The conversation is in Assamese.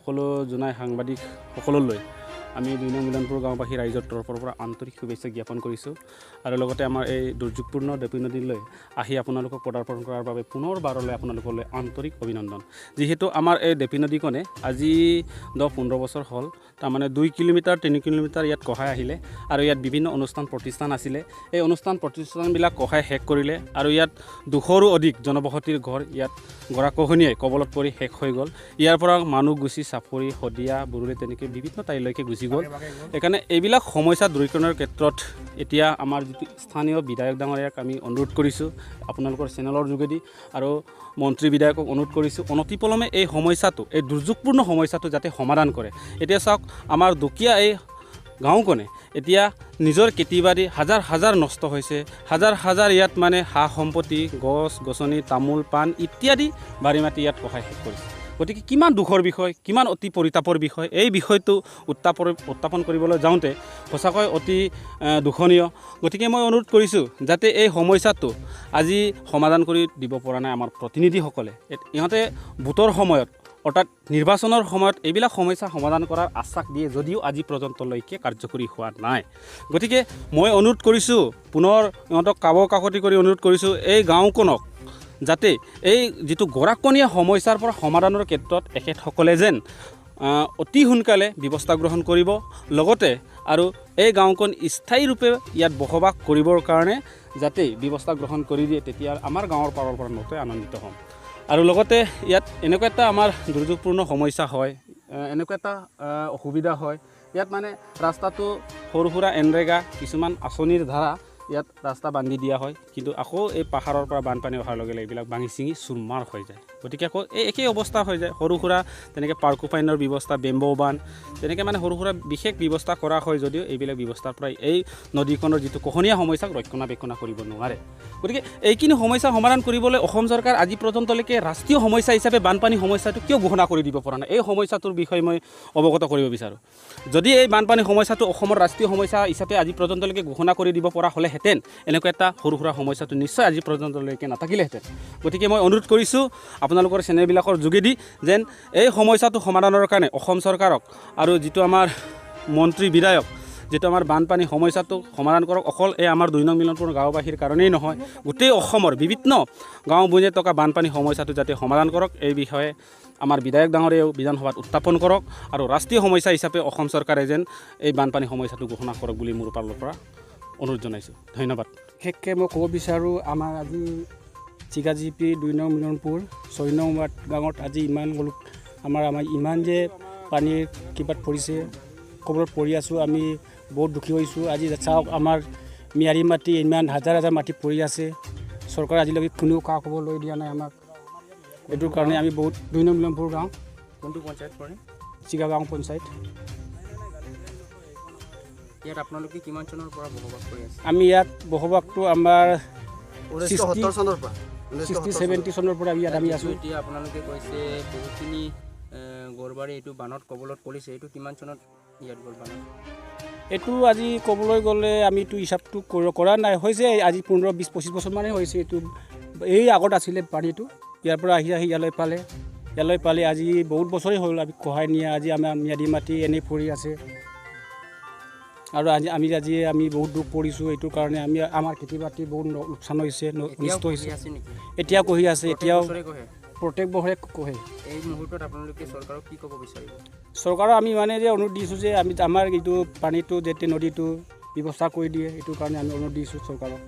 সকলো জনাই সাংবাদিক সকললৈ আমি ২ নং মিলনপুৰ গাঁওবাসী ৰাইজৰ তৰফৰ পৰা আন্তৰিক শুভেচ্ছা জ্ঞাপন কৰিছোঁ আৰু লগতে আমাৰ এই দুৰ্যোগপূৰ্ণ দেপী নদীলৈ আহি আপোনালোকক পদাৰ্পণ কৰাৰ বাবে পুনৰবাৰলৈ আপোনালোকলৈ আন্তৰিক অভিনন্দন। যিহেতু আমাৰ এই দেপী নদীখনে আজি 10-15 বছৰ হ'ল, তাৰমানে 2 কিলোমিটাৰ 3 কিলোমিটাৰ ইয়াত কহাই আহিলে আৰু ইয়াত বিভিন্ন অনুষ্ঠান প্ৰতিষ্ঠান আছিলে। এই অনুষ্ঠান প্ৰতিষ্ঠানবিলাক কহাই শেষ কৰিলে আৰু ইয়াত 200ৰো অধিক জনবসতিৰ ঘৰ ইয়াত গৰাখহনীয়াই কবলত পৰি শেষ হৈ গ'ল। ইয়াৰ পৰা মানুহ গুচি চাপৰি শদিয়া বৰুলি তেনেকৈ বিভিন্ন ঠাইলৈকে গুচি গ'ল। সেইকাৰণে এইবিলাক সমস্যা দূৰীকৰণৰ ক্ষেত্ৰত এতিয়া আমাৰ যিটো স্থানীয় বিধায়ক ডাঙৰীয়াক আমি অনুৰোধ কৰিছোঁ আপোনালোকৰ চেনেলৰ যোগেদি আৰু মন্ত্ৰী বিধায়কক অনুৰোধ কৰিছোঁ অনতিপলমে এই সমস্যাটো, এই দুৰ্যোগপূৰ্ণ সমস্যাটো যাতে সমাধান কৰে। এতিয়া চাওক আমাৰ দুখীয়া এই গাঁওখনে এতিয়া নিজৰ খেতি বাৰী হাজাৰ হাজাৰ নষ্ট হৈছে, হাজাৰ হাজাৰ ইয়াত মানে সা সম্পত্তি গছ গছনি তামোল পাণ ইত্যাদি বাৰী মাটি ইয়াত কহাই শেষ কৰিছে। গতিকে কিমান দুখৰ বিষয়, কিমান অতি পৰিতাপৰ বিষয়। এই বিষয়টো উত্থাপন কৰিবলৈ যাওঁতে সঁচাকৈ অতি দুখনীয়। গতিকে মই অনুৰোধ কৰিছোঁ যাতে এই সমস্যাটো আজি সমাধান কৰি দিব পৰা নাই আমাৰ প্ৰতিনিধিসকলে। ইহঁতে ভোটৰ সময়ত অৰ্থাৎ নিৰ্বাচনৰ সময়ত এইবিলাক সমস্যা সমাধান কৰাৰ আশ্বাস দিয়ে যদিও আজি পৰ্যন্তলৈকে কাৰ্যকৰী হোৱা নাই। গতিকে মই অনুৰোধ কৰিছোঁ পুনৰ ইহঁতক কাকতি কৰি অনুৰোধ কৰিছোঁ এই গাঁওখনক যাতে এই যিটো গৰাখহনীয়া সমস্যাৰ পৰা সমাধানৰ ক্ষেত্ৰত এখেতসকলে যেন অতি সোনকালে ব্যৱস্থা গ্ৰহণ কৰিব, লগতে আৰু এই গাঁওখন স্থায়ী ৰূপে ইয়াত বসবাস কৰিবৰ কাৰণে যাতে ব্যৱস্থা গ্ৰহণ কৰি দিয়ে, তেতিয়া আমাৰ গাঁৱৰ পাৰৰ পৰা নথৈ আনন্দিত হ'ম। আৰু লগতে ইয়াত এনেকুৱা এটা আমাৰ দুৰ্যোগপূৰ্ণ সমস্যা হয়, এনেকুৱা এটা অসুবিধা হয় ইয়াত মানে ৰাস্তাটো সৰু সুৰা এনৰেগা কিছুমান আঁচনিৰ ধাৰা ইয়াত ৰাস্তা বান্ধি দিয়া হয়, কিন্তু আকৌ এই পাহাৰৰ পৰা বানপানী অহাৰ লগে লগে এইবিলাক ভাঙি চিঙি চুৰমাৰ হৈ যায়। গতিকে আকৌ এই একেই অৱস্থা হৈ যায়। সৰু সুৰা তেনেকৈ পাৰ্কোপাইনৰ ব্যৱস্থা, বেম্বো বান তেনেকৈ মানে সৰু সুৰা বিশেষ ব্যৱস্থা কৰা হয় যদিও এইবিলাক ব্যৱস্থাৰ পৰাই এই নদীখনৰ যিটো খহনীয়া সমস্যাক ৰক্ষণাবেক্ষণ কৰিব নোৱাৰে। গতিকে এইখিনি সমস্যা সমাধান কৰিবলৈ অসম চৰকাৰ আজি পৰ্যন্তলৈকে ৰাষ্ট্ৰীয় সমস্যা হিচাপে বানপানী সমস্যাটো কিয় ঘোষণা কৰি দিব পৰা নাই, এই সমস্যাটোৰ বিষয়ে মই অৱগত কৰিব বিচাৰোঁ। যদি এই বানপানী সমস্যাটো অসমৰ ৰাষ্ট্ৰীয় সমস্যা হিচাপে আজি পৰ্যন্তলৈকে ঘোষণা কৰি দিব পৰা হ'লেহেঁতেন এনেকুৱা এটা সৰু সুৰা সমস্যাটো নিশ্চয় আজি পৰ্যন্তলৈকে নাথাকিলেহেঁতেন। গতিকে মই অনুৰোধ কৰিছোঁ আপোনালোকৰ চেনেলবিলাকৰ যোগেদি যেন এই সমস্যাটো সমাধানৰ কাৰণে অসম চৰকাৰক আৰু যিটো আমাৰ মন্ত্ৰী বিধায়ক যিটো আমাৰ বানপানী সমস্যাটো সমাধান কৰক। অকল এই আমাৰ 2 নং মিলনপুৰ গাঁওবাসীৰ কাৰণেই নহয়, গোটেই অসমৰ বিভিন্ন গাঁও বুঁজে থকা বানপানী সমস্যাটো যাতে সমাধান কৰক এই বিষয়ে আমাৰ বিধায়ক ডাঙৰীয়াও বিধানসভাত উত্থাপন কৰক আৰু ৰাষ্ট্ৰীয় সমস্যা হিচাপে অসম চৰকাৰে যেন এই বানপানী সমস্যাটো ঘোষণা কৰক বুলি মোৰ ফালৰ পৰা অনুৰোধ জনাইছোঁ। ধন্যবাদ। বিশেষকৈ মই ক'ব বিচাৰোঁ আমাৰ আজি চিগাজিপি 2 নং মিলনপুৰ 6 নং ৱাৰ্ড গাঁৱত আজি ইমান আমাৰ ইমান যে পানীৰ কিবাত পৰিছে কবলত পৰি আছোঁ, আমি বহুত দুখী হৈছোঁ। আজি চাওক আমাৰ মিয়াৰী মাটি ইমান হাজাৰ হাজাৰ মাটি পৰি আছে, চৰকাৰে আজিলৈকে কোনেও খা খবৰ লৈ দিয়া নাই আমাক। এইটোৰ কাৰণে আমি বহুত 2 নং মিলনপুৰ গাঁও কোনটো পঞ্চায়ত পৰে? চিগাগাঁও পঞ্চায়ত। ইয়াত আপোনালোকে কিমান চনৰ পৰা বসবাস কৰি আছে? আমি ইয়াত বসবাসটো আমাৰ 1970 চনৰ পৰা 60-70 চনৰ পৰা ইয়াত আমি আছোঁ। এতিয়া আপোনালোকে কৈছে বহুখিনি গড়বাৰী এইটো বানত কবলত পৰিছে, এইটো কিমান চনত ইয়াত গ'ল বানত? এইটো আজি ক'বলৈ গ'লে আমিতো হিচাপটো কৰা নাই, হৈছে আজি 15-20-25 বছৰমানেই হৈছে। এইটো এই আগত আছিলে পানীটো, ইয়াৰ পৰা আহি ইয়ালৈ পালে আজি বহুত বছৰেই হ'ল আমি কহাই নিয়ে। আজি আমাৰ ম্যাদী মাটি এনেই পৰি আছে আৰু আমি বহুত দুখ পৰিছোঁ। এইটোৰ কাৰণে আমাৰ খেতি বাতি বহুত লোকচান হৈছে, নষ্ট হৈছে। এতিয়াও কহি আছে, এতিয়াও প্ৰত্যেক বছৰে কহে। এই মুহূৰ্তত আপোনালোকে চৰকাৰক কি ক'ব বিচাৰিব? চৰকাৰক আমি মানে যে অনুৰোধ দিছোঁ যে আমাৰ এইটো পানীটো যাতে নদীটো ব্যৱস্থা কৰি দিয়ে, এইটোৰ কাৰণে আমি অনুৰোধ দিছোঁ চৰকাৰক।